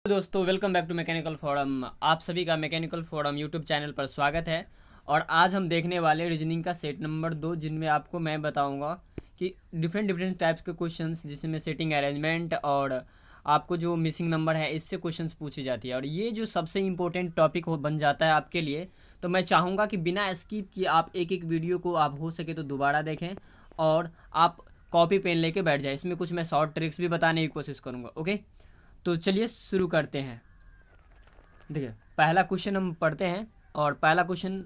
दोस्तों welcome back to mechanical forum. आप सभी का मैकेनिकल फोरम यूट्यूब चैनल पर स्वागत है। और आज हम देखने वाले रीजनिंग का सेट नंबर 2, जिनमें आपको मैं बताऊंगा कि डिफरेंट टाइप्स के क्वेश्चंस, जिसमें सेटिंग अरेंजमेंट और आपको जो मिसिंग नंबर है इससे क्वेश्चंस पूछी जाती है। और ये जो सबसे इम्पोर्टेंट टॉपिक हो बन जाता है आपके लिए, तो मैं चाहूँगा कि बिना स्किप किए आप एक एक वीडियो को आप हो सके तो दोबारा देखें और आप कॉपी पेन लेके बैठ जाए। इसमें कुछ मैं शॉर्ट ट्रिक्स भी बताने की कोशिश करूँगा। ओके, तो चलिए शुरू करते हैं। देखिए, पहला क्वेश्चन हम पढ़ते हैं। और पहला क्वेश्चन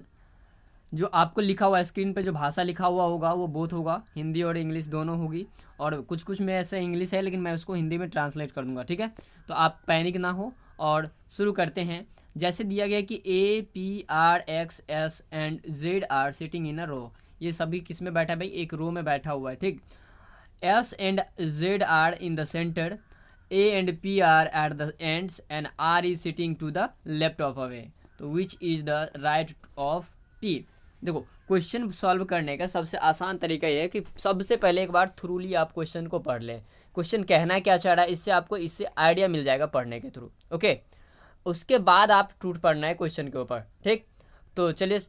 जो आपको लिखा हुआ है स्क्रीन पे, जो भाषा लिखा हुआ होगा वो बोथ होगा, हिंदी और इंग्लिश दोनों होगी। और कुछ कुछ में ऐसे इंग्लिश है लेकिन मैं उसको हिंदी में ट्रांसलेट कर दूंगा, ठीक है। तो आप पैनिक ना हो और शुरू करते हैं। जैसे दिया गया कि APRXS and ZR sitting in a row. ये सभी किस में बैठा है भाई? एक रो में बैठा हुआ है, ठीक। S and Z are in the center, A and P are at the ends, and R is sitting to the left of away. तो which is the right of P? देखो, क्वेश्चन सॉल्व करने का सबसे आसान तरीका ये है कि सबसे पहले एक बार थ्रूली आप क्वेश्चन को पढ़ लें। क्वेश्चन कहना क्या चाह रहा है, इससे आपको इससे आइडिया मिल जाएगा पढ़ने के थ्रू। ओके, उसके बाद आप टूट पढ़ना है क्वेश्चन के ऊपर, ठीक। तो चलिए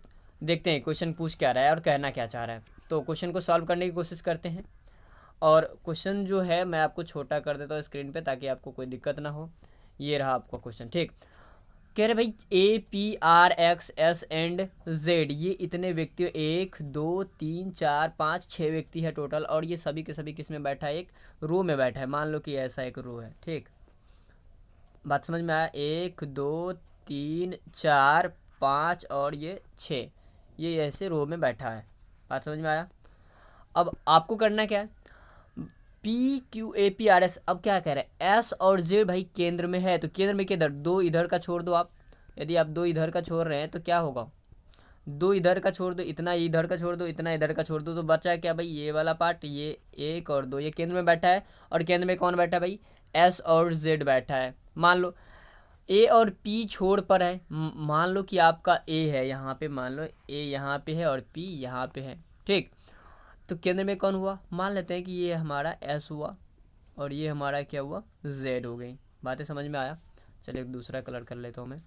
देखते हैं क्वेश्चन पूछ क्या रहा है और कहना क्या चाह रहा है। तो क्वेश्चन को सॉल्व करने की कोशिश करते हैं। और क्वेश्चन जो है मैं आपको छोटा कर देता हूँ स्क्रीन पे, ताकि आपको कोई दिक्कत ना हो। ये रहा आपका क्वेश्चन, ठीक। कह रहे भाई APRXS एंड Z, ये इतने व्यक्ति, 1 2 3 4 5 6 व्यक्ति है टोटल। और ये सभी के सभी किस में बैठा है? एक रो में बैठा है। मान लो कि ऐसा एक रो है, ठीक। बात समझ में आया? 1 2 3 4 5 और ये 6, ये ऐसे रो में बैठा है। बात समझ में आया? अब आपको करना क्या है? PQAPRS। अब क्या कह रहे हैं? S और Z भाई केंद्र में है, तो केंद्र में किधर? दो इधर का छोड़ दो आप। यदि आप दो इधर का छोड़ रहे हैं तो क्या होगा? दो इधर का छोड़ दो, इतना इधर का छोड़ दो, इतना इधर का छोड़ दो, तो बचा क्या भाई? ये वाला पार्ट, ये 1 और 2, ये केंद्र में बैठा है। और केंद्र में कौन बैठा है भाई? S और Z बैठा है। मान लो A और P छोड़ पर है। मान लो कि आपका A है यहाँ पे, मान लो A यहाँ पे है और P यहाँ पे है, ठीक। तो केंद्र में कौन हुआ? मान लेते हैं कि ये हमारा S हुआ और ये हमारा क्या हुआ? Z हो गई। बातें समझ में आया? चलिए एक दूसरा कलर कर लेता हूँ मैं।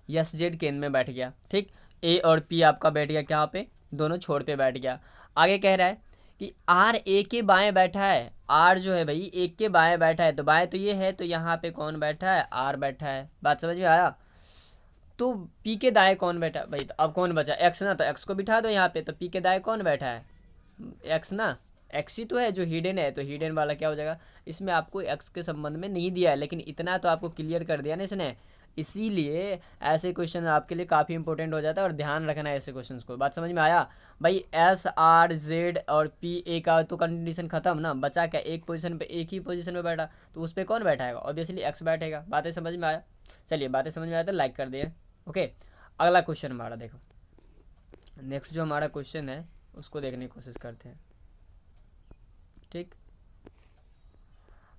यस, Z केंद्र में बैठ गया, ठीक। A और P आपका बैठ गया कहाँ पे? दोनों छोर पे बैठ गया। आगे कह रहा है कि R A के बाएं बैठा है। R जो है भाई एक के बाएं बैठा है, तो बाएं तो ये है, तो यहाँ पे कौन बैठा है? R बैठा है। बात समझ में आया? तो P के दाएं कौन बैठा है भाई? तो अब कौन बचा? X ना, तो X को बिठा दो यहाँ पे। तो P के दाएं कौन बैठा है? X ना, X ही तो है जो हिडन है, तो हिडन वाला क्या हो जाएगा? इसमें आपको X के संबंध में नहीं दिया है, लेकिन इतना तो आपको क्लियर कर दिया ना इसने। इसीलिए ऐसे क्वेश्चन आपके लिए काफ़ी इंपॉर्टेंट हो जाता है और ध्यान रखना है ऐसे क्वेश्चंस को। बात समझ में आया भाई? SRZ और PA का तो कंडीशन खत्म ना, बचा क्या? एक पोजीशन पे, एक ही पोजीशन पे बैठा, तो उस पर कौन बैठाएगा? ऑब्वियसली X बैठेगा। बातें समझ में आया? चलिए, बातें समझ में आया तो लाइक कर दिए। ओके, अगला क्वेश्चन हमारा देखो। नेक्स्ट जो हमारा क्वेश्चन है उसको देखने की कोशिश करते हैं, ठीक।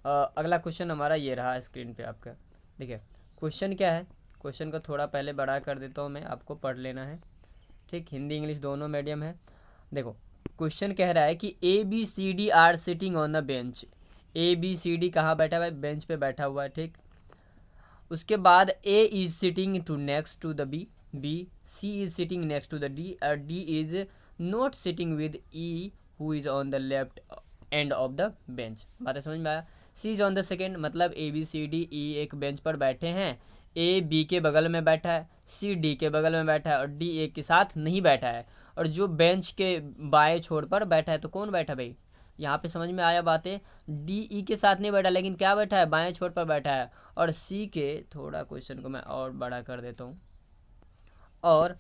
अगला क्वेश्चन हमारा ये रहा स्क्रीन पे आपका। देखिए क्वेश्चन क्या है, क्वेश्चन को थोड़ा पहले बड़ा कर देता हूँ मैं, आपको पढ़ लेना है, ठीक। हिंदी इंग्लिश दोनों मीडियम है। देखो क्वेश्चन कह रहा है कि ABCD are sitting on the bench. ABCD कहाँ बैठा हुआ है? बेंच पे बैठा हुआ है, ठीक। उसके बाद A is sitting to next to the B, C is sitting next to the D, और D is not sitting with E who is on the left end of the bench. बातें समझ में आया? C is on the second, मतलब ABCDE एक bench पर बैठे हैं। A B के बगल में बैठा है, C D के बगल में बैठा है, और D A के साथ नहीं बैठा है। और जो बेंच के बाएं छोर पर बैठा है, तो कौन बैठा भाई? यहाँ पे समझ में आया बातें? डी ई के साथ नहीं बैठा, लेकिन क्या बैठा है? बाएं छोर पर बैठा है। और सी के, थोड़ा क्वेश्चन को मैं और बड़ा कर देता हूँ, और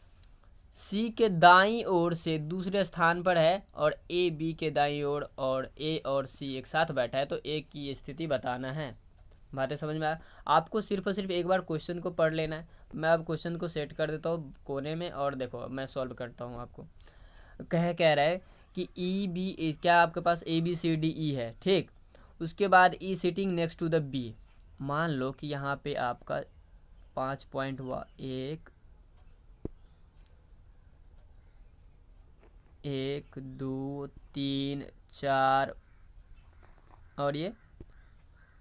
सी के दाईं ओर से दूसरे स्थान पर है, और ए बी के दाईं ओर, और ए और सी एक साथ बैठा है, तो ए की स्थिति बताना है। बातें समझ में आया? आपको सिर्फ और सिर्फ एक बार क्वेश्चन को पढ़ लेना है। मैं अब क्वेश्चन को सेट कर देता हूँ कोने में, और देखो मैं सॉल्व करता हूँ आपको। कह रहा है कि ई बी, क्या आपके पास ABCDE है, ठीक। उसके बाद E sitting next to the B. मान लो कि यहाँ पे आपका 5 पॉइंट हुआ, 1 1 2 3 4 और ये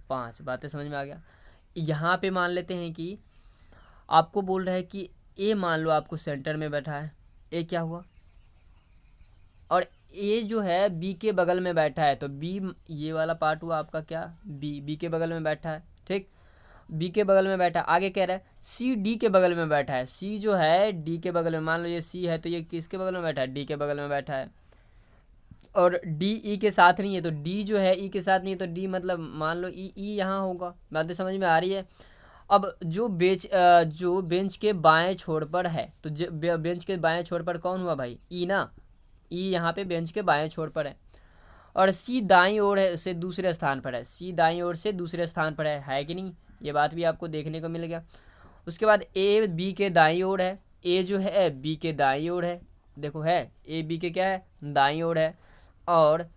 5। बातें समझ में आ गया? यहाँ पे मान लेते हैं कि आपको बोल रहा है कि ए मान लो आपको सेंटर में बैठा है, ए क्या हुआ, और ए जो है बी के बगल में बैठा है, तो बी ये वाला पार्ट हुआ आपका क्या, बी के बगल में बैठा है, ठीक, बी के बगल में बैठा है। आगे कह रहा है सी डी के बगल में बैठा है, सी जो है डी के बगल में, मान लो ये सी है तो ये किसके बगल में बैठा है, डी के बगल में बैठा है, और डी ई के साथ नहीं है, तो डी जो है ई के साथ नहीं है, तो डी मतलब मान लो ई ई यहाँ होगा। बातें समझ में आ रही है। अब जो बेंच के बाएं छोर पर है, तो बेंच के बाएं छोर पर कौन हुआ भाई, ई ना, ई यहाँ पे बेंच के बाएं छोर पर है, और सी दाईं ओर है से दूसरे स्थान पर है, सी दाईं ओर से दूसरे स्थान पर है कि नहीं, ये बात भी आपको देखने को मिल गया। उसके बाद ए बी के दाईं ओर है, ए जो है बी के दाईं ओर है, देखो है ए बी के क्या है, दाईं ओर है, और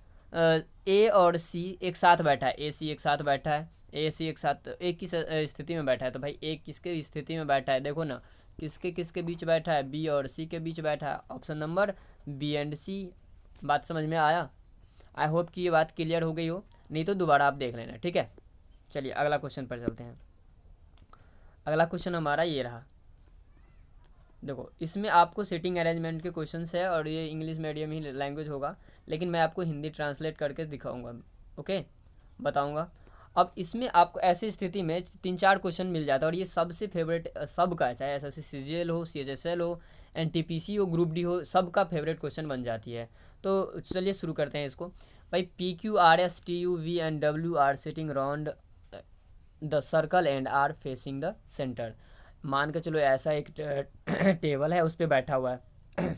ए और सी एक साथ बैठा है, ए सी एक साथ बैठा है, ए सी एक साथ एक किस स्थिति में बैठा है, तो भाई ए किसके स्थिति में बैठा है, देखो ना किसके किसके बीच बैठा है, बी और सी के बीच बैठा है, ऑप्शन नंबर बी एंड सी। बात समझ में आया? आई होप कि ये बात क्लियर हो गई हो, नहीं तो दोबारा आप देख लेना, ठीक है। चलिए अगला क्वेश्चन पर चलते हैं। अगला क्वेश्चन हमारा ये रहा, देखो इसमें आपको सीटिंग अरेंजमेंट के क्वेश्चंस है, और ये इंग्लिश मीडियम ही लैंग्वेज होगा, लेकिन मैं आपको हिंदी ट्रांसलेट करके दिखाऊंगा, ओके, बताऊंगा। अब इसमें आपको ऐसी स्थिति में 3-4 क्वेश्चन मिल जाता है, और ये सबसे फेवरेट सबका है, चाहे एसएससी सीजीएल हो, सीएचएसएल हो, एनटीपीसी हो, ग्रुप डी हो, सबका फेवरेट क्वेश्चन बन जाती है। तो चलिए शुरू करते हैं इसको। भाई P Q R S T U V and W are sitting round the circle and are facing the centre. मान के चलो ऐसा एक टेबल है, उस पर बैठा हुआ है।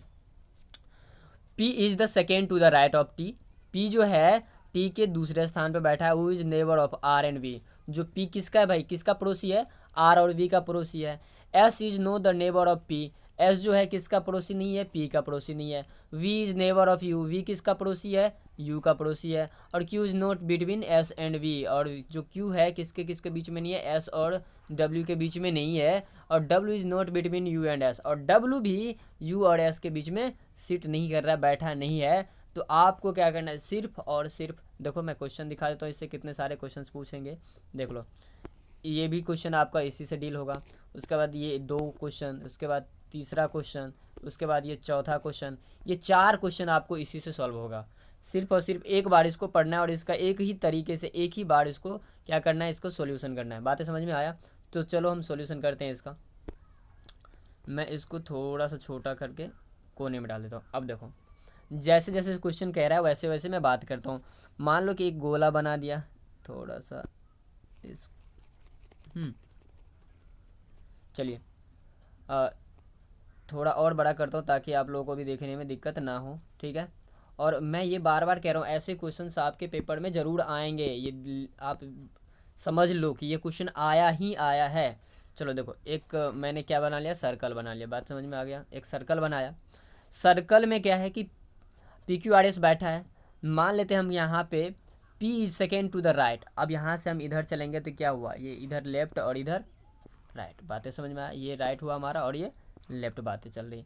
P is the second to the right of T। P जो है T के दूसरे स्थान पर बैठा है। Who is neighbour of R and V। जो P किसका है भाई, किसका पड़ोसी है, R और V का पड़ोसी है। S is know the neighbour of P। S जो है किसका पड़ोसी नहीं है, P का पड़ोसी नहीं है। V is neighbour of U। V किसका पड़ोसी है, U का पड़ोसी है। और Q is not between S and V। और जो Q है किसके किसके बीच में नहीं है, S और W के बीच में नहीं है। और W is not between U and S। और W भी U और S के बीच में सिट नहीं कर रहा, बैठा नहीं है। तो आपको क्या करना है, सिर्फ और सिर्फ, देखो मैं क्वेश्चन दिखा देता हूँ, इससे कितने सारे क्वेश्चंस पूछेंगे, देख लो। ये भी क्वेश्चन आपका इसी से डील होगा। उसके बाद ये 2 क्वेश्चन, उसके बाद तीसरा क्वेश्चन, उसके बाद ये चौथा क्वेश्चन, ये 4 क्वेश्चन आपको इसी से सॉल्व होगा। सिर्फ और सिर्फ एक बार इसको पढ़ना है, और इसका एक ही तरीके से एक ही बार इसको क्या करना है, इसको सॉल्यूशन करना है। बातें समझ में आया? तो चलो हम सॉल्यूशन करते हैं इसका। मैं इसको थोड़ा सा छोटा करके कोने में डाल देता हूँ। अब देखो, जैसे जैसे क्वेश्चन कह रहा है वैसे वैसे मैं बात करता हूँ। मान लो कि एक गोला बना दिया, थोड़ा सा इस चलिए थोड़ा और बड़ा करता हूँ ताकि आप लोगों को भी देखने में दिक्कत ना हो, ठीक है। और मैं ये बार बार कह रहा हूँ, ऐसे क्वेश्चंस आपके पेपर में ज़रूर आएंगे, ये आप समझ लो कि ये क्वेश्चन आया ही आया है। चलो देखो, एक मैंने क्या बना लिया, सर्कल बना लिया। बात समझ में आ गया? एक सर्कल बनाया। सर्कल में क्या है कि पी क्यू आर एस बैठा है। मान लेते हैं हम यहाँ पे P is second to the right. अब यहाँ से हम इधर चलेंगे तो क्या हुआ, ये इधर लेफ्ट और इधर राइट। बातें समझ में आया? ये राइट हुआ हमारा और ये लेफ्ट, बातें चल रही।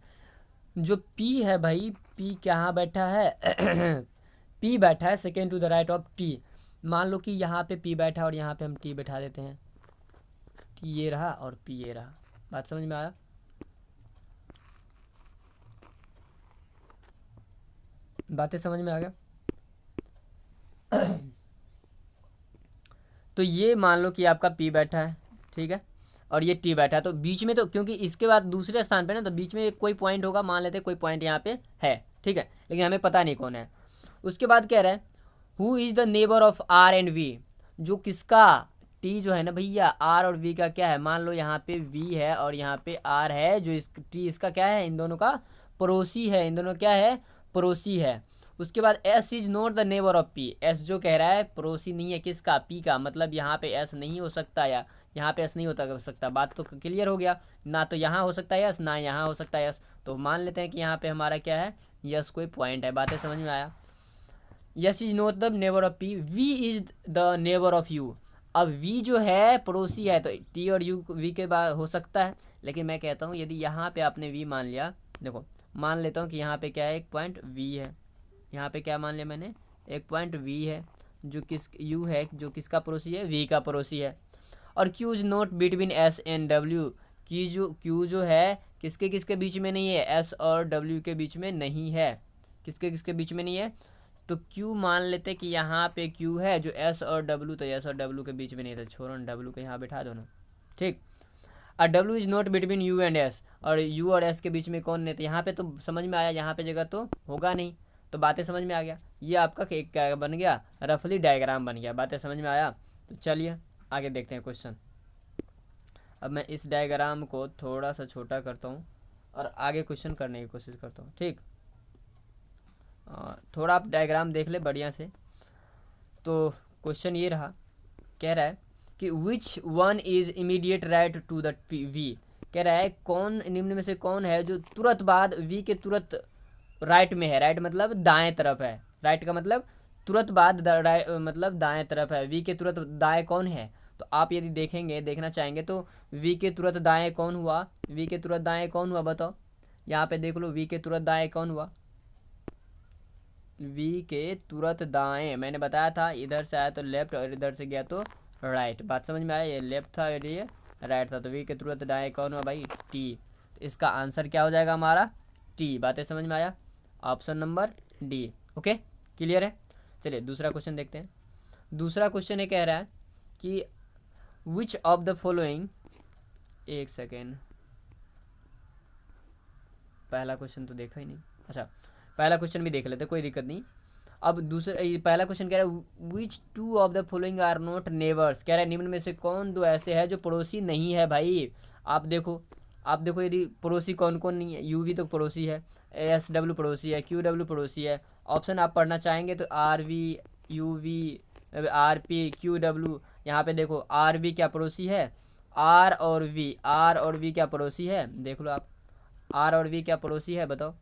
जो P है भाई, P कहाँ बैठा है P बैठा है second to the right of T। मान लो कि यहाँ पे P बैठा है और यहाँ पे हम T बैठा देते हैं। T ये रहा और P ये रहा। बात समझ में आया? बातें समझ में आ गया? तो ये मान लो कि आपका P बैठा है, ठीक है, और ये T बैठा है। तो बीच में, तो क्योंकि इसके बाद दूसरे स्थान पे ना, तो बीच में एक कोई पॉइंट होगा, मान लेते हैं कोई पॉइंट यहाँ पे है, ठीक है, लेकिन हमें पता नहीं कौन है। उसके बाद कह रहा है who is the neighbour of R and V। जो किसका, T जो है ना भैया, R और V का क्या है, मान लो यहाँ पे V है और यहाँ पे R है, जो T इसका क्या है, इन दोनों का पड़ोसी है, इन दोनों क्या है, पड़ोसी है। उसके बाद S is not the neighbour of P। S जो कह रहा है पड़ोसी नहीं है किसका, P का, मतलब यहाँ पे S नहीं हो सकता, या यहाँ पे S नहीं होता कर सकता। बात तो क्लियर हो गया ना, तो यहाँ हो सकता है S, ना यहाँ हो सकता है S। तो मान लेते हैं कि यहाँ पे हमारा क्या है, यस कोई पॉइंट है। बातें समझ में आया? Yes is not the neighbour of P। V is the neighbour of U। अब V जो है पड़ोसी है, तो T और U V के बाद हो सकता है, लेकिन मैं कहता हूँ यदि यहाँ पे आपने V मान लिया, देखो मान लेता हूँ कि यहाँ पे क्या है, एक पॉइंट V है। यहाँ पे क्या मान लिया मैंने, एक पॉइंट V है, जो किस U है, जो किसका पड़ोसी है, V का पड़ोसी है। और Q is not between S and W, Q जो है किसके किसके बीच में नहीं है, एस और डब्ल्यू के बीच में नहीं है, किसके किसके बीच में नहीं है, तो क्यू मान लेते कि यहाँ पे क्यू है जो एस और डब्ल्यू, तो एस और डब्ल्यू के बीच में नहीं था, छोड़ो ना डब्ल्यू को यहाँ बैठा दो ना, ठीक। और W is not between you and S, और यू और एस के बीच में कौन नहीं था, यहाँ पे तो समझ में आया, यहाँ पे जगह तो होगा नहीं, तो बातें समझ में आ गया। ये आपका एक क्या बन गया, रफली डायग्राम बन गया, बातें समझ में आया। तो चलिए आगे देखते हैं क्वेश्चन। अब मैं इस डायग्राम को थोड़ा सा छोटा करता हूँ और आगे क्वेश्चन करने की कोशिश करता हूँ, ठीक। थोड़ा आप डायग्राम देख ले बढ़िया से। तो क्वेश्चन ये रहा, कह रहा है कि which one is immediate right to the V, कह रहा है कौन निम्न में से कौन है जो तुरंत बाद वी के तुरंत राइट में है, राइट मतलब दाएं तरफ है, राइट का मतलब तुरंत बाद मतलब दाएं तरफ है, वी के तुरंत दाएं कौन है। तो आप यदि देखेंगे, देखना चाहेंगे तो वी के तुरंत दाएं कौन हुआ, वी के तुरंत दाएं कौन हुआ बताओ, यहाँ पे देख लो वी के तुरंत दाएं कौन हुआ, वी के तुरंत दाएं, मैंने बताया था इधर से आया तो लेफ्ट और इधर से गया तो राइट, बात समझ में आया, ये लेफ्ट था और ये राइट था, तो वी के तुरंत दाएं कौन हुआ भाई, टी। तो इसका आंसर क्या हो जाएगा हमारा, टी। बातें समझ में आया, option number D. Okay, clear है। चलिए दूसरा क्वेश्चन देखते हैं। दूसरा क्वेश्चन ये कह रहा है कि विच ऑफ द फॉलोइंग, एक सेकेंड, पहला क्वेश्चन तो देखा ही नहीं, अच्छा पहला क्वेश्चन भी देख लेते, कोई दिक्कत नहीं। अब दूसरा, पहला क्वेश्चन कह रहा है which two of the following are not neighbours, कह रहा है निम्न में से कौन दो ऐसे हैं जो पड़ोसी नहीं है भाई। आप देखो, आप देखो यदि पड़ोसी कौन कौन नहीं है, यू वी तो पड़ोसी है, एस डब्ल्यू पड़ोसी है, क्यू डब्ल्यू पड़ोसी है। ऑप्शन आप पढ़ना चाहेंगे तो R V, U V, R P, Q W, यहाँ पे देखो आर वी क्या पड़ोसी है, आर और वी, आर और वी क्या पड़ोसी है, देख लो आप, आर और वी क्या पड़ोसी है बताओ,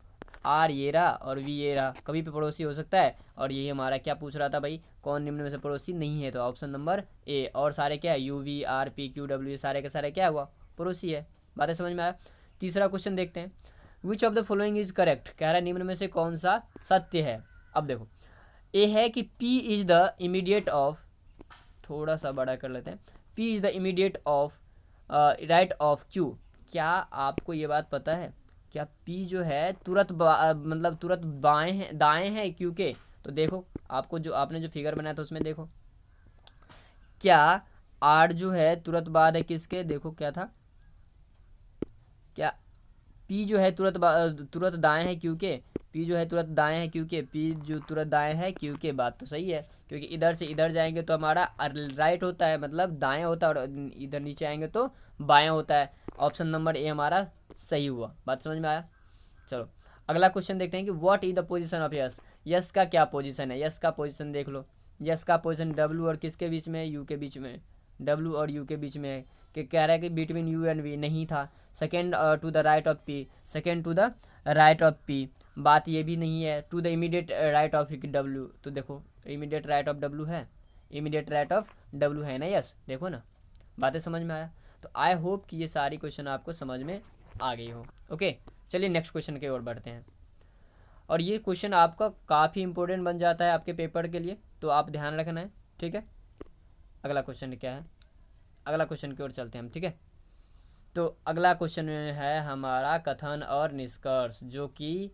आर ये रहा और वी ये रहा, कभी पे पड़ोसी हो सकता है। और यही हमारा क्या पूछ रहा था भाई, कौन निम्न में से पड़ोसी नहीं है, तो ऑप्शन नंबर ए, और सारे क्या है, U V R P Q W, ये सारे के सारे क्या हुआ, पड़ोसी है। बातें समझ में आया। तीसरा क्वेश्चन देखते हैं, which of the following is correct, कह रहा है निम्न में से कौन सा सत्य है। अब देखो ए है कि P is the immediate of, थोड़ा सा बड़ा कर लेते हैं, P is the immediate of right of Q. क्या आपको ये बात पता है, क्या पी जो है तुरंत मतलब तुरंत बाएं हैं, दाएं हैं क्यू के। तो देखो आपको जो आपने जो फिगर बनाया था उसमें देखो, क्या आर जो है तुरंत बाद है किसके, देखो क्या था, क्या पी जो है तुरंत दाएं है क्यू के, पी जो है तुरंत दाएं है क्यू के, पी जो तुरंत दाएं है क्यू के। बात तो सही है, क्योंकि इधर से इधर जाएंगे तो हमारा राइट होता है, मतलब दाएं होता है, और इधर नीचे आएंगे तो बाएं होता है। ऑप्शन नंबर ए हमारा सही हुआ। बात समझ में आया। चलो अगला क्वेश्चन देखते हैं कि what is the position of yes, yes का क्या पोजीशन है, यस का पोजीशन देख लो, यस का पोजीशन डब्ल्यू और किसके बीच में, यू के बीच में, डब्ल्यू और यू के बीच में है, कि कह रहा है कि बिटवीन यू एंड वी, नहीं था। Second to the right of P, second to the right of P, बात ये भी नहीं है। To the immediate right of W, तो देखो इमीडिएट राइट ऑफ डब्ल्यू है, इमीडिएट राइट ऑफ डब्ल्यू है ना, यस देखो ना, बातें समझ में आया। तो आई होप कि ये सारी क्वेश्चन आपको समझ में आ गई हो। ओके चलिए नेक्स्ट क्वेश्चन की ओर बढ़ते हैं, और ये क्वेश्चन आपका काफ़ी इंपॉर्टेंट बन जाता है आपके पेपर के लिए, तो आप ध्यान रखना है, ठीक है। अगला क्वेश्चन क्या है, अगला क्वेश्चन की ओर चलते हैं हम, ठीक है। तो अगला क्वेश्चन है हमारा कथन और निष्कर्ष, जो कि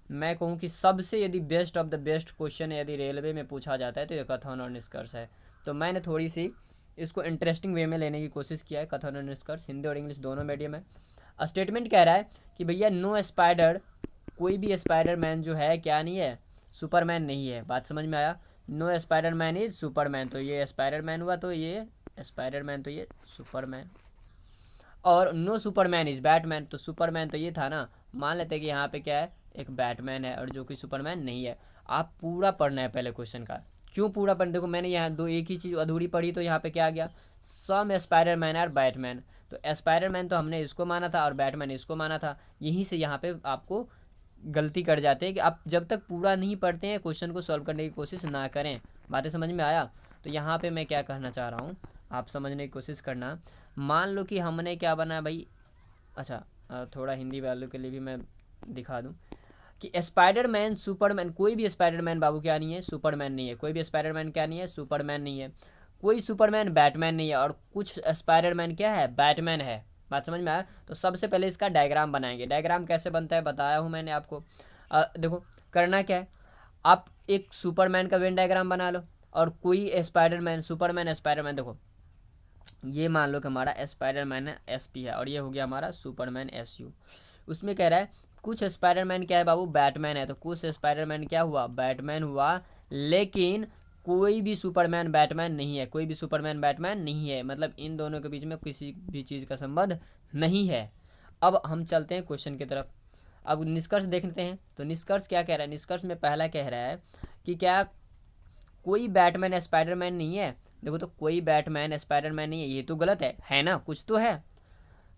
मैं कहूँ कि सबसे यदि best of the best question यदि रेलवे में पूछा जाता है तो ये कथन और निष्कर्ष है। तो मैंने थोड़ी सी इसको इंटरेस्टिंग वे में लेने की कोशिश किया है। कथन और निष्कर्ष हिंदी और इंग्लिश दोनों मीडियम है। स्टेटमेंट कह रहा है कि भैया नो स्पाइडर, कोई भी स्पाइडर मैन जो है क्या नहीं है, सुपरमैन नहीं है। बात समझ में आया। No Spider Man is Superman, तो ये स्पाइडर मैन हुआ, तो ये स्पाइडर मैन, तो ये सुपरमैन। और नो सुपरमैन इज बैटमैन, तो सुपरमैन तो ये था ना, मान लेते हैं कि यहाँ पे क्या है, एक बैटमैन है और जो कि सुपरमैन नहीं है। आप पूरा पढ़ना है पहले क्वेश्चन का। क्यों पूरा पढ़ना, देखो मैंने यहाँ दो एक ही चीज़ अधूरी पढ़ी, तो यहाँ पे क्या आ गया, सम स्पाइडर मैन आर बैटमैन, तो स्पाइडर मैन तो हमने इसको माना था और बैटमैन इसको माना था। यहीं से यहाँ पे आपको गलती कर जाते हैं कि आप जब तक पूरा नहीं पढ़ते हैं क्वेश्चन को सॉल्व करने की कोशिश ना करें। बातें समझ में आया। तो यहाँ पे मैं क्या कहना चाह रहा हूँ, आप समझने की कोशिश करना। मान लो कि हमने क्या बना भाई, अच्छा थोड़ा हिंदी वालों के लिए भी मैं दिखा दूँ कि स्पाइडरमैन सुपरमैन, कोई भी स्पाइडरमैन बाबू क्या नहीं है, सुपरमैन नहीं है। कोई भी स्पाइडरमैन क्या नहीं है, सुपरमैन नहीं है। कोई सुपरमैन बैटमैन नहीं है और कुछ स्पाइडरमैन क्या है, बैटमैन है। बात समझ में आया। तो सबसे पहले इसका डायग्राम बनाएंगे। डायग्राम कैसे बनता है बताया हूँ मैंने आपको। देखो करना क्या है, आप एक सुपरमैन का वेन डायग्राम बना लो और कोई स्पाइडरमैन, सुपरमैन स्पाइडरमैन, देखो ये मान लो कि हमारा स्पाइडरमैन है SP है और ये हो गया हमारा सुपरमैन SU। उसमें कह रहा है कुछ स्पाइडरमैन क्या है बाबू, बैटमैन है। तो कुछ स्पाइडरमैन क्या हुआ, बैटमैन हुआ, लेकिन कोई भी सुपरमैन बैटमैन नहीं है। कोई भी सुपरमैन बैटमैन नहीं है, मतलब इन दोनों के बीच में किसी भी चीज़ का संबंध नहीं है। अब हम चलते हैं क्वेश्चन की तरफ। अब निष्कर्ष देखते हैं। तो निष्कर्ष क्या कह रहा है, निष्कर्ष में पहला कह रहा है कि क्या कोई बैटमैन स्पाइडरमैन नहीं है। देखो तो कोई बैटमैन स्पाइडरमैन नहीं है, ये तो गलत है ना, कुछ तो है।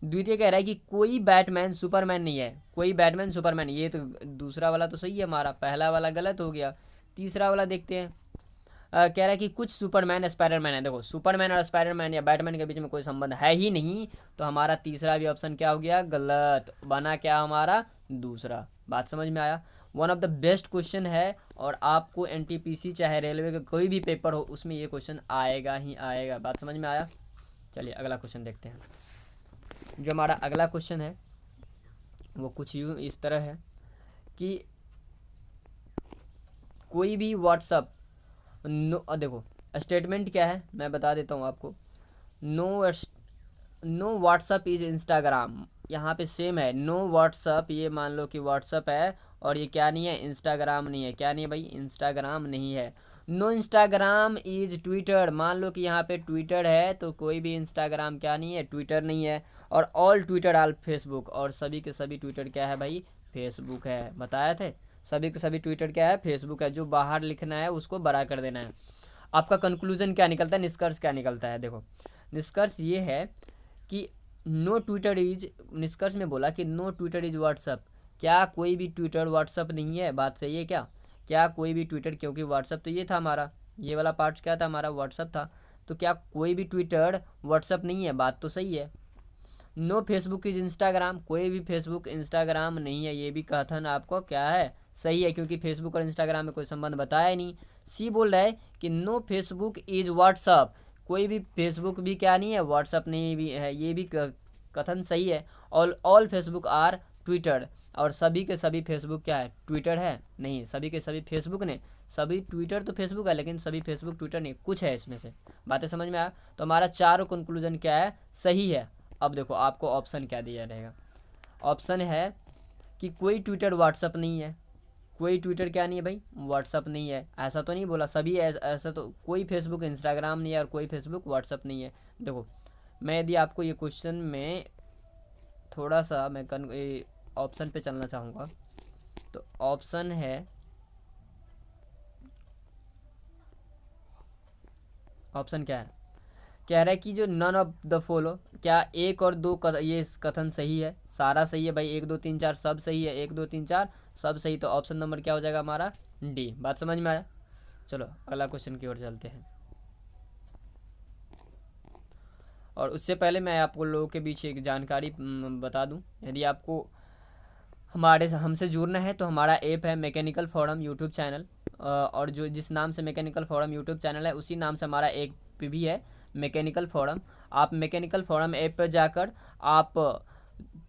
द्वितीय कह रहा है कि कोई बैटमैन सुपरमैन नहीं है। कोई बैटमैन सुपरमैन, ये तो दूसरा वाला तो सही है हमारा, पहला वाला गलत हो गया। तीसरा वाला देखते हैं। कह रहा है कि कुछ सुपरमैन स्पाइडरमैन है। देखो सुपरमैन और स्पाइडरमैन या बैटमैन के बीच में कोई संबंध है ही नहीं, तो हमारा तीसरा भी ऑप्शन क्या हो गया, गलत। बना क्या हमारा, दूसरा। बात समझ में आया। One of the best question है और आपको NTPC चाहे रेलवे का कोई भी पेपर हो उसमें ये क्वेश्चन आएगा ही आएगा। बात समझ में आया। चलिए अगला क्वेश्चन देखते हैं। जो हमारा अगला क्वेश्चन है वो कुछ यूँ इस तरह है कि कोई भी व्हाट्सअप देखो स्टेटमेंट क्या है मैं बता देता हूँ आपको। नो व्हाट्सअप इज इंस्टाग्राम, यहाँ पे सेम है। नो व्हाट्सअप, ये मान लो कि व्हाट्सअप है और ये क्या नहीं है, इंस्टाग्राम नहीं है। क्या नहीं है भाई, इंस्टाग्राम नहीं है। नो इंस्टाग्राम इज ट्विटर, मान लो कि यहाँ पे ट्विटर है तो कोई भी इंस्टाग्राम क्या नहीं है, ट्विटर नहीं है। और ऑल ट्विटर ऑल फेसबुक, और सभी के सभी ट्विटर क्या है भाई, फेसबुक है। बताया थे सभी के सभी ट्विटर क्या है, फेसबुक है। जो बाहर लिखना है उसको बड़ा कर देना है। आपका कंक्लूजन क्या निकलता है, निष्कर्ष क्या निकलता है। देखो निष्कर्ष ये है कि नो ट्विटर इज, निष्कर्ष में बोला कि नो ट्विटर इज व्हाट्सअप। क्या कोई भी ट्विटर व्हाट्सअप नहीं है, बात सही है क्या कोई भी ट्विटर, क्योंकि व्हाट्सअप तो ये था हमारा, ये वाला पार्ट क्या था हमारा, व्हाट्सअप था। तो क्या कोई भी ट्विटर व्हाट्सअप नहीं है, बात तो सही है। नो फेसबुक इज इंस्टाग्राम, कोई भी फेसबुक इंस्टाग्राम नहीं है, ये भी कथन आपको क्या है, सही है, क्योंकि फेसबुक और इंस्टाग्राम में कोई संबंध बताया ही नहीं। सी बोल रहा है कि नो फेसबुक इज व्हाट्सअप, कोई भी फेसबुक भी क्या नहीं है, व्हाट्सअप नहीं भी है, ये भी कथन सही है। ऑल फेसबुक आर ट्विटर, और सभी के सभी फेसबुक क्या है, ट्विटर है नहीं। सभी के सभी फेसबुक ने, सभी ट्विटर तो फेसबुक है लेकिन सभी फेसबुक ट्विटर नहीं, कुछ है इसमें से। बातें समझ में आया। तो हमारा चारों कंक्लूजन क्या है, सही है। अब देखो आपको ऑप्शन क्या दिया रहेगा। ऑप्शन है कि कोई ट्विटर व्हाट्सअप नहीं है। कोई ट्विटर क्या नहीं है भाई, व्हाट्सअप नहीं है। ऐसा तो नहीं बोला सभी, ऐसा तो कोई फेसबुक इंस्टाग्राम नहीं है और कोई फेसबुक व्हाट्सअप नहीं है। देखो मैं यदि आपको ये क्वेश्चन में थोड़ा सा मैं ऑप्शन पे चलना चाहूँगा, तो ऑप्शन है, ऑप्शन क्या है, कह रहा है कि जो नन ऑफ द फॉलो, क्या एक और दो ये कथन सही है, सारा सही है भाई, 1 2 3 4 सब सही है, 1 2 3 4 सब सही। तो ऑप्शन नंबर क्या हो जाएगा हमारा, D। बात समझ में आया। चलो अगला क्वेश्चन की ओर चलते हैं। और उससे पहले मैं आपको लोगों के बीच एक जानकारी बता दूं। यदि आपको हमारे हमसे जुड़ना है तो हमारा ऐप है मैकेनिकल फोरम यूट्यूब चैनल, और जो जिस नाम से मैकेनिकल फोरम यूट्यूब चैनल है उसी नाम से हमारा एक भी है मैकेनिकल फोरम। आप मैकेनिकल फोरम ऐप पर जाकर आप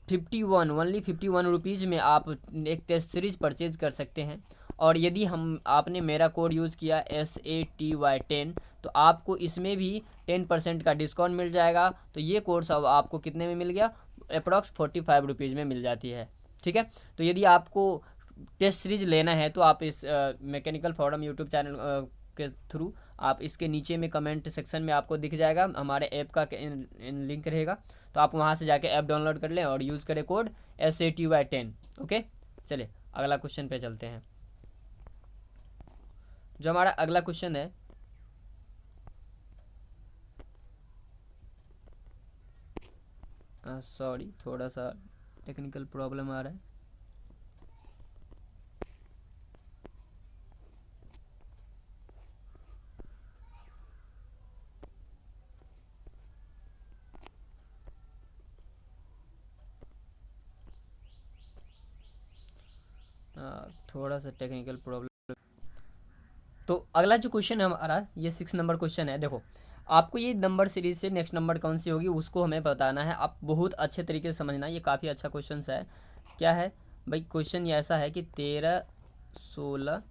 51 ओनली 51 रुपीज़ में आप एक टेस्ट सीरीज़ परचेज कर सकते हैं। और यदि हम आपने मेरा कोड यूज़ किया SATY10 तो आपको इसमें भी 10% का डिस्काउंट मिल जाएगा। तो ये कोर्स अब आपको कितने में मिल गया, अप्रॉक्स 45 रुपीज़ में मिल जाती है। ठीक है। तो यदि आपको टेस्ट सीरीज लेना है तो आप इस मैकेनिकल फोरम यूट्यूब चैनल के थ्रू आप इसके नीचे में कमेंट सेक्शन में आपको दिख जाएगा, हमारे ऐप का लिंक रहेगा। तो आप वहाँ से जाके ऐप डाउनलोड कर लें और यूज़ करें कोड SATY10। ओके चलिए अगला क्वेश्चन पे चलते हैं। जो हमारा अगला क्वेश्चन है, सॉरी थोड़ा सा टेक्निकल प्रॉब्लम आ रहा है। थोड़ा सा टेक्निकल प्रॉब्लम। तो अगला जो क्वेश्चन है हमारा, ये 6 नंबर क्वेश्चन है। देखो आपको ये नंबर सीरीज से नेक्स्ट नंबर कौन सी होगी उसको हमें बताना है। आप बहुत अच्छे तरीके से समझना, ये काफ़ी अच्छा क्वेश्चन है। क्या है भाई, क्वेश्चन ये ऐसा है कि 13, 16,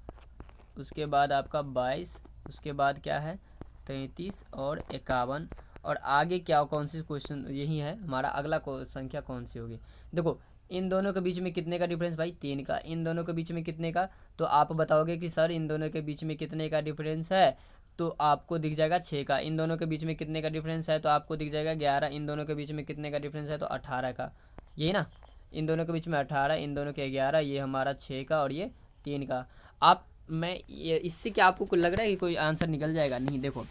उसके बाद आपका 22, उसके बाद क्या है 33 और 51, और आगे क्या कौन सी क्वेश्चन, यही है हमारा अगला संख्या कौन सी होगी। देखो इन दोनों के बीच में कितने का डिफरेंस भाई, 3 का। इन दोनों के बीच में कितने का, तो आप बताओगे कि सर इन दोनों के बीच में कितने का डिफरेंस है, तो आपको दिख जाएगा 6 का। इन दोनों के बीच में कितने का डिफरेंस है, तो आपको दिख जाएगा 11। इन दोनों के बीच में कितने का डिफरेंस है, तो 18 का। यही ना, इन दोनों के बीच में 18, इन दोनों के 11, ये हमारा 6 का और ये 3 का। आप मैं ये इससे क्या आपको कुछ लग रहा है कि कोई आंसर निकल जाएगा? नहीं। देखो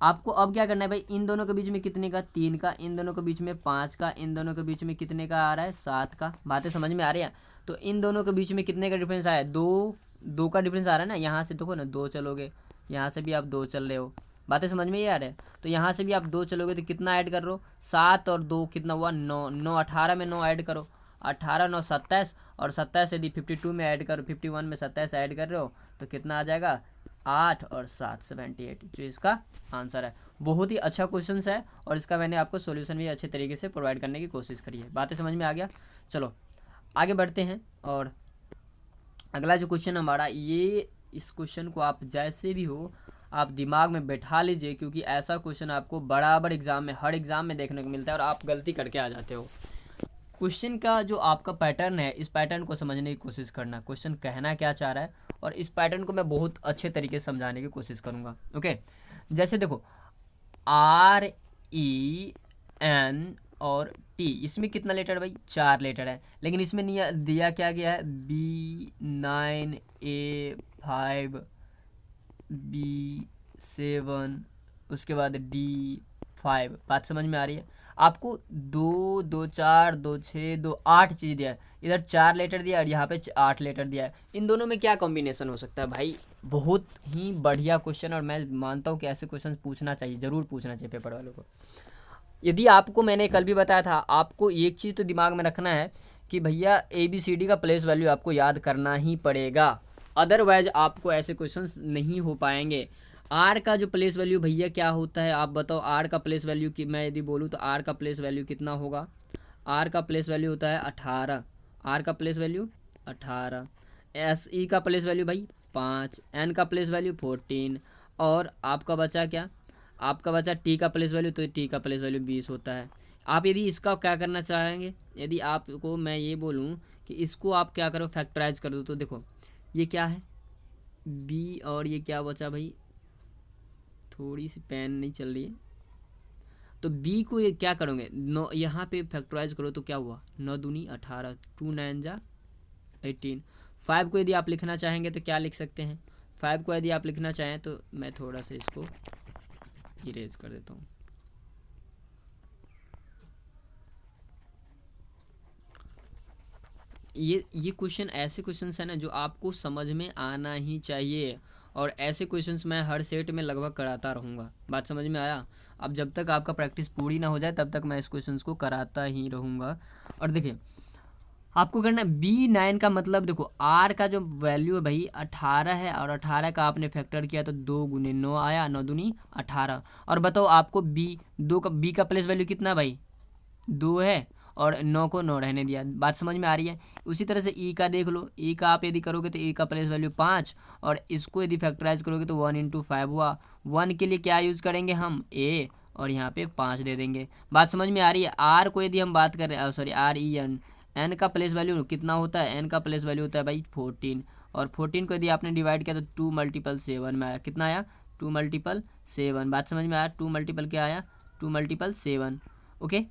आपको अब क्या करना है भाई, इन दोनों के बीच में कितने का, 3 का। इन दोनों के बीच में 5 का। इन दोनों के बीच में कितने का आ रहा है, 7 का। बातें समझ में आ रही है? तो इन दोनों के बीच में कितने का डिफरेंस आया, 2 का डिफरेंस आ रहा है ना। यहाँ से देखो ना 2 चलोगे, यहाँ से भी आप 2 चल रहे हो। बातें समझ में ही आ रहे हैं? तो यहाँ से भी आप 2 चलोगे तो कितना ऐड कर रहे हो, 7 और 2 कितना हुआ, 9। 9 18 में 9 ऐड करो, 18 9 27, और 27 यदि 52 में ऐड करो, 51 में 27 ऐड कर रहे हो तो कितना आ जाएगा, 8 और 7 78, जो इसका आंसर है। बहुत ही अच्छा क्वेश्चन है और इसका मैंने आपको सॉल्यूशन भी अच्छे तरीके से प्रोवाइड करने की कोशिश करी है। बातें समझ में आ गया? चलो आगे बढ़ते हैं। और अगला जो क्वेश्चन हमारा, ये इस क्वेश्चन को आप जैसे भी हो आप दिमाग में बैठा लीजिए, क्योंकि ऐसा क्वेश्चन आपको बराबर एग्जाम में, हर एग्जाम में देखने को मिलता है और आप गलती करके आ जाते हो। क्वेश्चन का जो आपका पैटर्न है, इस पैटर्न को समझने की कोशिश करना, क्वेश्चन कहना क्या चाह रहा है, और इस पैटर्न को मैं बहुत अच्छे तरीके से समझाने की कोशिश करूँगा। ओके, जैसे देखो REN और T, इसमें कितना लेटर भाई, 4 लेटर है, लेकिन इसमें नहीं दिया क्या गया है, B9A5 B7, उसके बाद D5। बात समझ में आ रही है? आपको 2 2 4 2 6 2 8 चीज़ दिया है, इधर 4 लेटर दिया है और यहाँ पे 8 लेटर दिया है। इन दोनों में क्या कॉम्बिनेशन हो सकता है भाई? बहुत ही बढ़िया क्वेश्चन, और मैं मानता हूँ कि ऐसे क्वेश्चन पूछना चाहिए, ज़रूर पूछना चाहिए पेपर वालों को। यदि आपको, मैंने कल भी बताया था, आपको एक चीज़ तो दिमाग में रखना है कि भैया ABCD का प्लेस वैल्यू आपको याद करना ही पड़ेगा, अदरवाइज आपको ऐसे क्वेश्चंस नहीं हो पाएंगे। आर का जो प्लेस वैल्यू भैया क्या होता है, आप बताओ। आर का प्लेस वैल्यू कि मैं यदि बोलूँ तो आर का प्लेस वैल्यू कितना होगा, आर का प्लेस वैल्यू होता है 18। आर का प्लेस वैल्यू 18। SE का प्लेस वैल्यू भाई 5। एन का प्लेस वैल्यू 14। और आपका बचा क्या, आपका बचा टी का प्लेस वैल्यू, तो टी का प्लेस वैल्यू 20 होता है। आप यदि इसका क्या करना चाहेंगे, यदि आपको मैं ये बोलूँ कि इसको आप क्या करो, फैक्टराइज कर दो, तो देखो ये क्या है बी, और ये क्या बचा भाई, थोड़ी सी पेन नहीं चल रही है, तो बी को ये क्या करोगे, 9 यहाँ पे फैक्टराइज करो तो क्या हुआ, 9 दूनी 18, 2 9 जा 18। 5 को यदि आप लिखना चाहेंगे तो क्या लिख सकते हैं, 5 को यदि आप लिखना चाहें तो मैं थोड़ा सा इसको इरेज कर देता हूँ। ये क्वेश्चन ऐसे क्वेश्चंस है ना जो आपको समझ में आना ही चाहिए, और ऐसे क्वेश्चंस मैं हर सेट में लगभग कराता रहूँगा। बात समझ में आया? अब जब तक आपका प्रैक्टिस पूरी ना हो जाए तब तक मैं इस क्वेश्चंस को कराता ही रहूँगा। और देखिए आपको करना B9 का मतलब, देखो R का जो वैल्यू है भाई 18 है, और 18 का आपने फैक्टर किया तो 2 गुने 9 आया, 9 दूनी 18। और बताओ आपको B का प्लेस वैल्यू कितना भाई, 2 है, और 9 को 9 रहने दिया। बात समझ में आ रही है? उसी तरह से E का देख लो, E का आप यदि करोगे तो E का प्लेस वैल्यू 5, और इसको यदि फैक्टराइज करोगे तो 1 × 5 हुआ। 1 के लिए क्या यूज़ करेंगे हम, A, और यहाँ पे 5 दे देंगे। बात समझ में आ रही है? R को यदि हम बात करें, सॉरी REN, N का प्लेस वैल्यू कितना होता है, N का प्लेस वैल्यू होता है भाई 14, और 14 को यदि आपने डिवाइड किया तो 2 × 7 में आया, कितना आया, 2 × 7। बात समझ में आया? 2 × क्या आया, 2 × 7। ओके,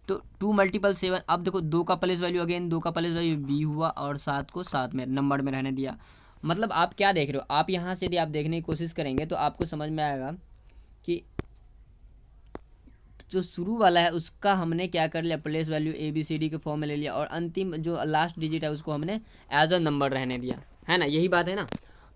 तो 2 × 7। अब देखो 2 का प्लेस वैल्यू, अगेन 2 का प्लेस वैल्यू B हुआ, और 7 को 7 में नंबर में रहने दिया। मतलब आप क्या देख रहे हो, आप यहाँ से यदि आप देखने की कोशिश करेंगे तो आपको समझ में आएगा कि जो शुरू वाला है उसका हमने क्या कर लिया, प्लेस वैल्यू ABCD के फॉर्म में ले लिया, और अंतिम जो लास्ट डिजिट है उसको हमने एज अ नंबर रहने दिया, है ना? यही बात है ना?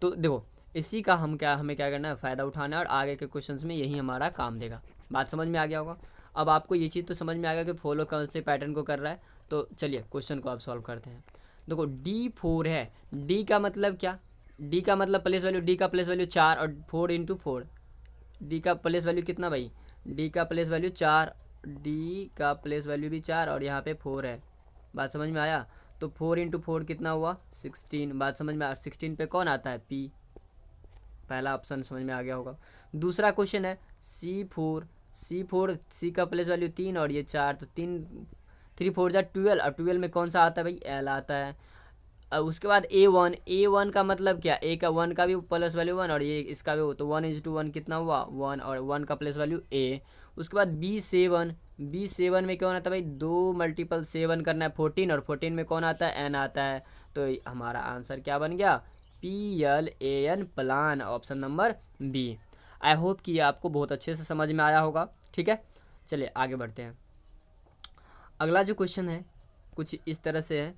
तो देखो इसी का हमें क्या करना है, फ़ायदा उठाना है, और आगे के क्वेश्चंस में यही हमारा काम देगा। बात समझ में आ गया होगा? अब आपको ये चीज़ तो समझ में आ गया कि फॉलो कौन से पैटर्न को कर रहा है। तो चलिए क्वेश्चन को आप सॉल्व करते हैं। देखो D4 है, D का मतलब क्या, D का मतलब प्लेस वैल्यू, D का प्लेस वैल्यू 4 और 4 × 4, डी का प्लेस वैल्यू कितना भाई, डी का प्लेस वैल्यू 4, डी का प्लेस वैल्यू भी 4 और यहाँ पे 4 है। बात समझ में आया। तो 4 × 4 कितना हुआ 16। बात समझ में आ 16 पे कौन आता है पी, पहला ऑप्शन समझ में आ गया होगा। दूसरा क्वेश्चन है C4 सी का प्लेस वैल्यू 3 और ये 4, तो 3 4 जा 12 और 12 में कौन सा आता है भाई एल आता है। उसके बाद A1 का मतलब क्या, ए का 1 का भी प्लस वैल्यू 1 और ये इसका भी, तो 1:1 कितना हुआ 1 और 1 का प्लस वैल्यू ए। उसके बाद B7 में कौन आता है भाई 2 × 7 करना है 14 और 14 में कौन आता है एन आता है। तो हमारा आंसर क्या बन गया PLAN plan, option number B. I hope कि ये आपको बहुत अच्छे से समझ में आया होगा। ठीक है, चलिए आगे बढ़ते हैं। अगला जो क्वेश्चन है कुछ इस तरह से है,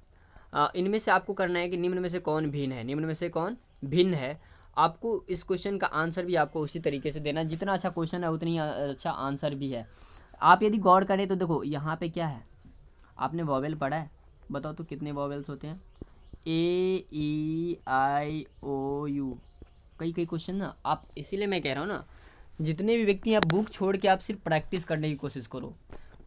इनमें से आपको करना है कि निम्न में से कौन भिन्न है, निम्न में से कौन भिन्न है। आपको इस क्वेश्चन का आंसर भी आपको उसी तरीके से देना, जितना अच्छा क्वेश्चन है उतनी अच्छा आंसर भी है। आप यदि गौर करें तो देखो यहाँ पे क्या है, आपने वॉवेल पढ़ा है, बताओ तो कितने वॉवेल्स होते हैं, A E I O U। कई क्वेश्चन ना आप, इसीलिए मैं कह रहा हूँ ना, जितने भी व्यक्ति आप बुक छोड़ के आप सिर्फ प्रैक्टिस करने की कोशिश करो।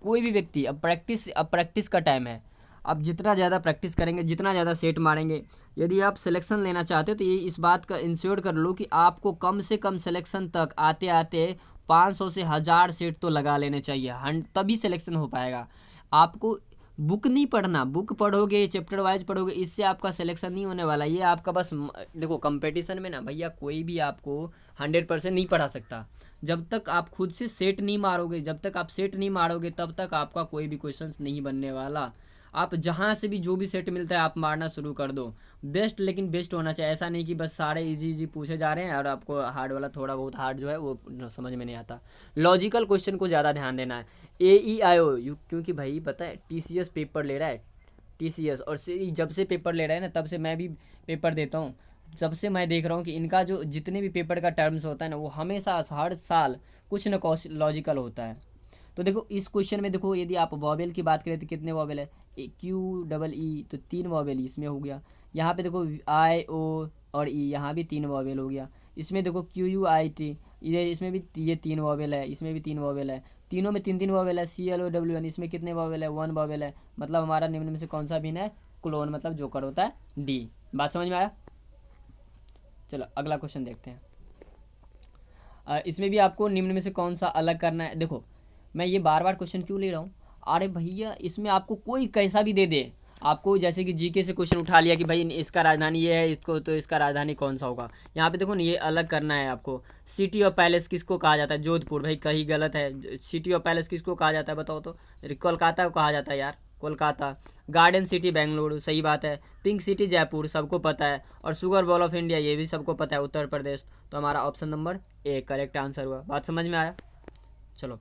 कोई भी व्यक्ति अब प्रैक्टिस का टाइम है। आप जितना ज़्यादा प्रैक्टिस करेंगे, जितना ज़्यादा सेट मारेंगे, यदि आप सिलेक्शन लेना चाहते हो तो ये इस बात का इंश्योर कर लो कि आपको कम से कम सिलेक्शन तक आते आते 500 से 1000 सेट तो लगा लेने चाहिए, तभी सिलेक्शन हो पाएगा। आपको बुक नहीं पढ़ना, बुक पढ़ोगे चैप्टर वाइज पढ़ोगे, इससे आपका सिलेक्शन नहीं होने वाला। ये आपका बस देखो कंपटीशन में ना भैया कोई भी आपको 100% नहीं पढ़ा सकता। जब तक आप खुद से सेट नहीं मारोगे, जब तक आप सेट नहीं मारोगे तब तक आपका कोई भी क्वेश्चन नहीं बनने वाला। आप जहाँ से भी जो भी सेट मिलता है आप मारना शुरू कर दो। बेस्ट, लेकिन बेस्ट होना चाहिए, ऐसा नहीं कि बस सारे इजी पूछे जा रहे हैं और आपको हार्ड वाला थोड़ा बहुत हार्ड जो है वो समझ में नहीं आता। लॉजिकल क्वेश्चन को ज़्यादा ध्यान देना है। AEIOU, क्योंकि भाई पता है TCS पेपर ले रहा है, TCS, और जब से पेपर ले रहा है ना तब से मैं भी पेपर देता हूँ, जब से मैं देख रहा हूँ कि इनका जो जितने भी पेपर का टर्म्स होता है ना वो हमेशा हर साल कुछ न कुछ लॉजिकल होता है। तो देखो इस क्वेश्चन में देखो यदि आप वॉवेल की बात करें तो कितने वॉवेल है, QEE, तो 3 वॉवेल इसमें हो गया। यहाँ पे देखो IO और E, यहाँ भी 3 वॉवेल हो गया। इसमें देखो QUIT, ये इसमें भी ये 3 वॉवेल है, इसमें भी 3 वॉवेल है, तीनों में 3 वॉवेल है। CLOWN, इसमें कितने वॉवेल है 1 वॉवेल है। मतलब हमारा निम्न में से कौन सा भिन्न है, क्लोन, मतलब जोकर होता है D। बात समझ में आया। चलो अगला क्वेश्चन देखते हैं। इसमें भी आपको निम्न में से कौन सा अलग करना है। देखो मैं ये बार बार क्वेश्चन क्यों ले रहा हूँ, अरे भैया इसमें आपको कोई कैसा भी दे दे, आपको जैसे कि जीके से क्वेश्चन उठा लिया कि भाई इसका राजधानी ये है, इसको तो इसका राजधानी कौन सा होगा। यहाँ पे देखो ना ये अलग करना है आपको। सिटी ऑफ पैलेस किसको कहा जाता है, जोधपुर, भाई कहीं गलत है। सिटी ऑफ पैलेस किसको कहा जाता है बताओ तो, कोलकाता को कहा जाता है यार, कोलकाता। गार्डन सिटी बेंगलुरु, सही बात है। पिंक सिटी जयपुर, सबको पता है। और शुगर बॉल ऑफ इंडिया, ये भी सबको पता है, उत्तर प्रदेश। तो हमारा option number A correct answer हुआ। बात समझ में आया। चलो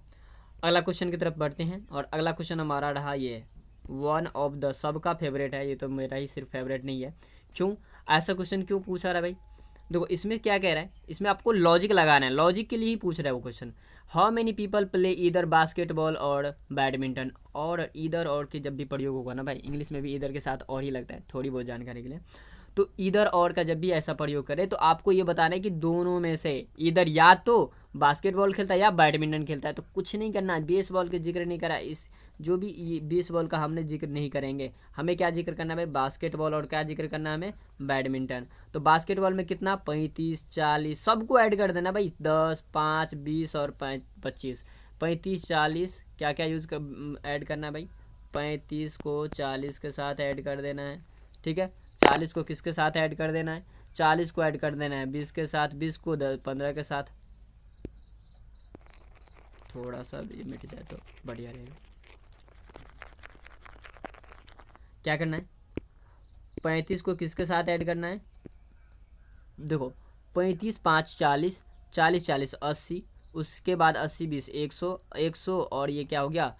अगला क्वेश्चन की तरफ बढ़ते हैं, और अगला क्वेश्चन हमारा रहा ये वन ऑफ द, सबका फेवरेट है, ये तो मेरा ही सिर्फ फेवरेट नहीं है। क्यों ऐसा क्वेश्चन क्यों पूछा रहा है भाई, देखो इसमें क्या कह रहा है, इसमें आपको लॉजिक लगाना है, लॉजिक के लिए ही पूछ रहा है वो question. How many people play either basketball और बैडमिंटन, और ईदर और के जब भी प्रयोग होगा ना भाई, इंग्लिश में भी ईदर के साथ और ही लगता है, थोड़ी बहुत जानकारी के लिए। तो ईदर और का जब भी ऐसा प्रयोग करे तो आपको ये बताना है कि दोनों में से ईदर या तो बास्केटबॉल खेलता है या बैडमिंटन खेलता है। तो कुछ नहीं करना है, बेसबॉल के जिक्र नहीं करा, इस जो भी ये बेसबॉल का हमने जिक्र नहीं करेंगे। हमें क्या जिक्र करना है भाई, बास्केटबॉल, और क्या जिक्र करना है हमें, बैडमिंटन। तो बास्केटबॉल में कितना 35 40 सबको ऐड कर देना भाई, 10 5 20 और 25, 35 40 क्या क्या ऐड करना है भाई, 35 को 40 के साथ ऐड कर देना है, ठीक है। 40 को किसके साथ ऐड कर देना है, 40 को ऐड कर देना है 20 के साथ, 20 को 15 के साथ, थोड़ा सा भी मिट जाए तो बढ़िया रहेगा। क्या करना है, 35 को किसके साथ ऐड करना है, देखो 35 5 40, 40 40 80, उसके बाद 80 20 100, 100 और ये क्या हो गया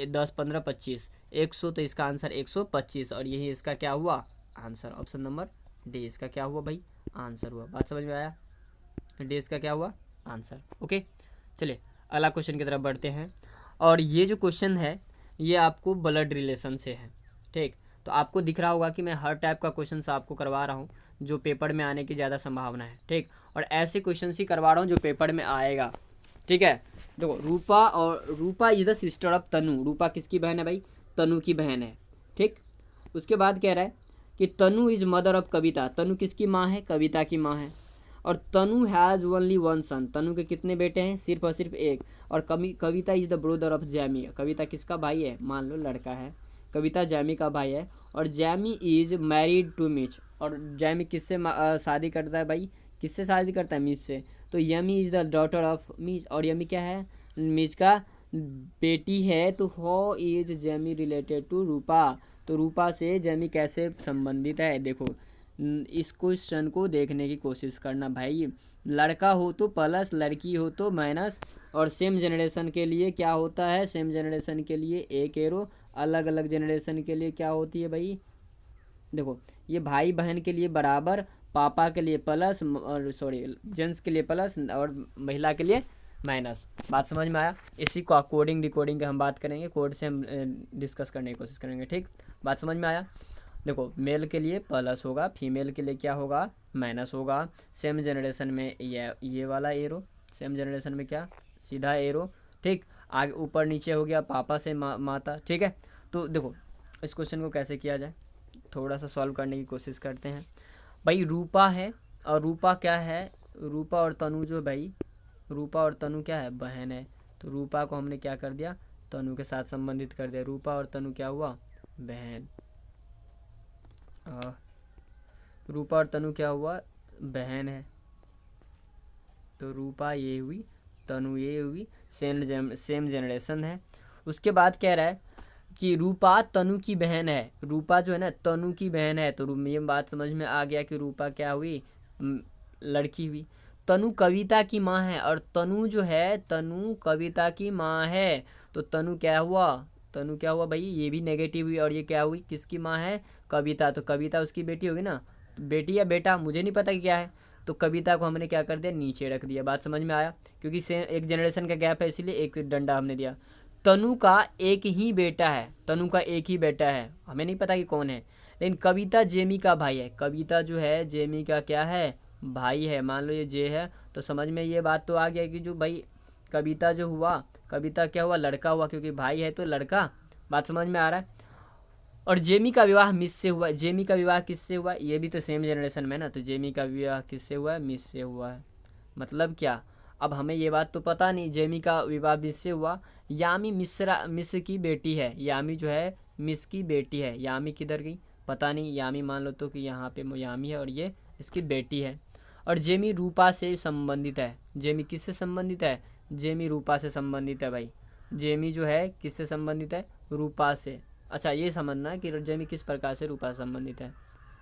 10 15 25, 100, तो इसका आंसर 125, और यही इसका क्या हुआ आंसर, ऑप्शन नंबर डी इसका क्या हुआ भाई आंसर हुआ। बात समझ में आया, डी इसका क्या हुआ आंसर। ओके चलिए अगला क्वेश्चन की तरफ बढ़ते हैं, और ये जो क्वेश्चन है ये आपको ब्लड रिलेशन से है, ठीक। तो आपको दिख रहा होगा कि मैं हर टाइप का क्वेश्चन आपको करवा रहा हूँ जो पेपर में आने की ज़्यादा संभावना है, ठीक। और ऐसे क्वेश्चन ही करवा रहा हूँ जो पेपर में आएगा, ठीक है। देखो रूपा इज द सिस्टर ऑफ तनु। रूपा किसकी बहन है भाई? तनु की बहन है। ठीक। उसके बाद कह रहा है कि Tanu is mother of Kavita. Tanu किसकी माँ है? कविता की माँ है। और Tanu has only one son. Tanu के कितने बेटे हैं? सिर्फ और सिर्फ एक। और Kavita is the brother of Jamie. Kavita किसका भाई है? मान लो लड़का है, कविता जैमी का भाई है। और Jamie is married to Mitch. और जैमी किससे शादी करता है भाई? किससे शादी करता है? मिच से। तो Yami is the daughter of Mitch. और यमी क्या है? मिच का बेटी है। तो how is Jamie related to Rupa? तो रूपा से जैमी कैसे संबंधित है? देखो इस क्वेश्चन को देखने की कोशिश करना भाई। लड़का हो तो प्लस, लड़की हो तो माइनस। और सेम जनरेशन के लिए क्या होता है? सेम जनरेशन के लिए एक एरो, अलग अलग जनरेशन के लिए क्या होती है भाई? देखो ये भाई बहन के लिए बराबर, पापा के लिए प्लस, और सॉरी जेंट्स के लिए प्लस और महिला के लिए माइनस। बात समझ में आया? इसी को कोडिंग डिकोडिंग के हम बात करेंगे, कोड से हम डिस्कस करने की कोशिश करेंगे। ठीक, बात समझ में आया? देखो मेल के लिए प्लस होगा, फीमेल के लिए क्या होगा? माइनस होगा। सेम जनरेशन में ये वाला एरो, सेम जनरेशन में क्या? सीधा एरो। ठीक, आगे ऊपर नीचे हो गया पापा से माता। ठीक है, तो देखो इस क्वेश्चन को कैसे किया जाए, थोड़ा सा सॉल्व करने की कोशिश करते हैं। भाई रूपा है, और रूपा क्या है? रूपा और तनु जो भाई, रूपा और तनु क्या है? बहन है। तो रूपा को हमने क्या कर दिया? तनु के साथ संबंधित कर दिया। रूपा और तनु क्या हुआ? बहन। रूपा और तनु क्या हुआ? बहन है। तो रूपा ये हुई, तनु ये हुई, सेम जनरेशन है। उसके बाद कह रहा है कि रूपा तनु की बहन है। रूपा जो है ना तनु की बहन है। तो ये बात समझ में आ गया कि रूपा क्या हुई? लड़की हुई। तनु कविता की माँ है, और तनु जो है, तनु कविता की माँ है। तो तनु क्या हुआ? तनु क्या हुआ भाई? ये भी नेगेटिव हुई। और ये क्या हुई? किसकी माँ है? कविता। तो कविता उसकी बेटी होगी ना, बेटी या बेटा मुझे नहीं पता कि क्या है। तो कविता को हमने क्या कर दिया? नीचे रख दिया। बात समझ में आया? क्योंकि एक जनरेशन का गैप है, इसीलिए एक डंडा हमने दिया। तनु का एक ही बेटा है, तनु का एक ही बेटा है, हमें नहीं पता कि कौन है। लेकिन कविता जेमी का भाई है। कविता जो है जेमी का क्या है? भाई है। मान लो ये जे है, तो समझ में ये बात तो आ गया कि जो भाई कविता जो हुआ, कविता क्या हुआ? लड़का हुआ, क्योंकि भाई है तो लड़का। बात समझ में आ रहा है? और जेमी का विवाह मिस से हुआ। जेमी का विवाह किससे हुआ? ये भी तो सेम जनरेशन में ना। तो जेमी का विवाह किससे हुआ है? मिस से हुआ है। मतलब क्या? अब हमें ये बात तो पता नहीं। जेमी का विवाह मिस से हुआ। यामी मिस की बेटी है। यामी जो है मिस की बेटी है। यामी किधर गई पता नहीं। यामी मान लो तो कि यहाँ पे यामी है और ये इसकी बेटी है। और जेमी रूपा से संबंधित है। जेमी किससे संबंधित है? जेमी रूपा से संबंधित है भाई। जेमी जो है किससे संबंधित है? रूपा से। अच्छा ये समझना है कि जेमी किस प्रकार से रूपा से संबंधित है।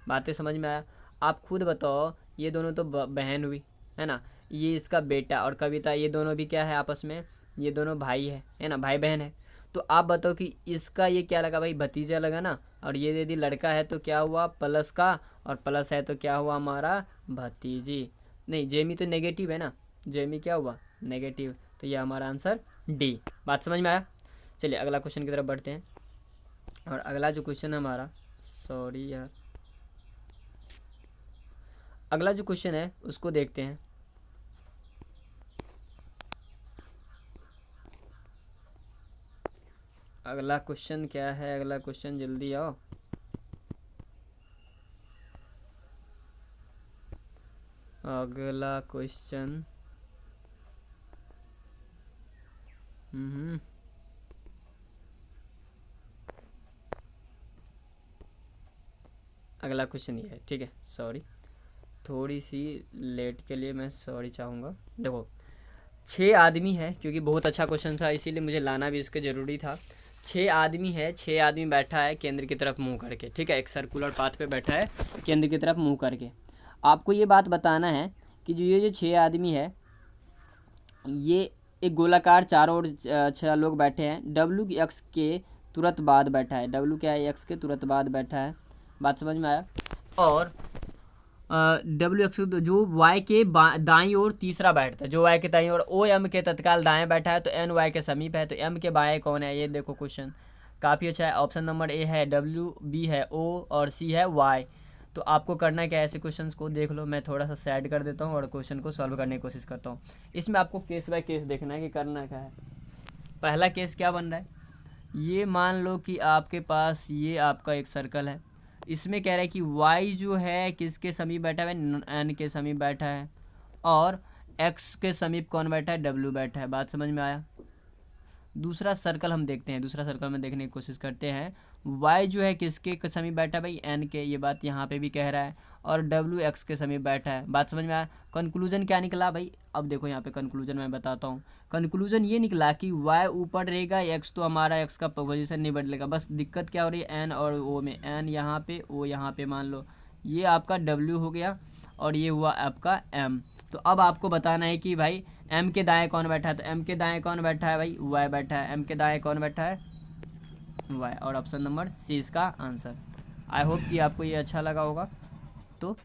बातें समझ में आया? आप खुद बताओ, ये दोनों तो बहन हुई है ना, ये इसका बेटा और कविता, ये दोनों भी क्या है आपस में? ये दोनों भाई है ना, भाई बहन है। तो आप बताओ कि इसका ये क्या लगा भाई? भतीजा लगा ना। और ये यदि लड़का है तो क्या हुआ? प्लस का, और प्लस है तो क्या हुआ हमारा? भतीजी। नहीं, जेमी तो नेगेटिव है ना, जेमी क्या हुआ? नेगेटिव। तो ये हमारा आंसर डी। बात समझ में आया? चलिए अगला क्वेश्चन की तरफ बढ़ते हैं। और अगला जो क्वेश्चन है हमारा, सॉरी यार, अगला जो क्वेश्चन है उसको देखते हैं। अगला क्वेश्चन क्या है? अगला क्वेश्चन जल्दी आओ। अगला क्वेश्चन अगला क्वेश्चन ये है। ठीक है, सॉरी थोड़ी सी लेट के लिए मैं सॉरी चाहूँगा। देखो 6 आदमी है, क्योंकि बहुत अच्छा क्वेश्चन था इसीलिए मुझे लाना भी उसके ज़रूरी था। 6 आदमी है, 6 आदमी बैठा है केंद्र की तरफ मुंह करके। ठीक है, एक सर्कुलर पाथ पे बैठा है केंद्र की तरफ मुंह करके। आपको ये बात बताना है कि जो 6 आदमी है, ये एक गोलाकार चारों ओर 6 लोग बैठे हैं। डब्ल्यू एक्स के तुरंत बाद बैठा है। डब्ल्यू क्या है? एक्स के तुरंत बाद बैठा है। बात समझ में आया? और डब्ल्यू एक्स जो वाई के दाईं ओर तीसरा बैठता है, जो वाई के दाईं ओर, ओ एम के तत्काल दाएं बैठा है, तो एन वाई के समीप है। तो एम के बाएं कौन है? ये देखो क्वेश्चन काफ़ी अच्छा है। ऑप्शन नंबर ए है डब्ल्यू, बी है ओ, और सी है वाई। तो आपको करना है क्या, ऐसे क्वेश्चंस को देख लो, मैं थोड़ा सा सैड कर देता हूँ और क्वेश्चन को सॉल्व करने की कोशिश करता हूँ। इसमें आपको केस बाय केस देखना है कि करना क्या है। पहला केस क्या बन रहा है, ये मान लो कि आपके पास ये आपका एक सर्कल है, इसमें कह रहा है कि y जो है किसके समीप बैठा है, n के समीप बैठा है, और x के समीप कौन बैठा है, w बैठा है। बात समझ में आया। दूसरा सर्कल हम देखते हैं, दूसरा सर्कल में देखने की कोशिश करते हैं। y जो है किसके समीप बैठा है भाई, n के, ये बात यहाँ पे भी कह रहा है, और w x के समीप बैठा है। बात समझ में आया। कंक्लूजन क्या निकला भाई, अब देखो यहाँ पे कंक्लूजन मैं बताता हूँ। कंक्लूजन ये निकला कि y ऊपर रहेगा, x तो हमारा x का पोजीशन नहीं बदलेगा। बस दिक्कत क्या हो रही है, n और o में, n यहाँ पे, o यहाँ पे। मान लो ये आपका w हो गया और ये हुआ आपका m। तो अब आपको बताना है कि भाई m के दाएं कौन बैठा है, तो m के दाएं कौन बैठा है भाई, y बैठा है। m के दाएं कौन बैठा है, y, और ऑप्शन नंबर सी इसका आंसर। आई होप कि आपको ये अच्छा लगा होगा। तो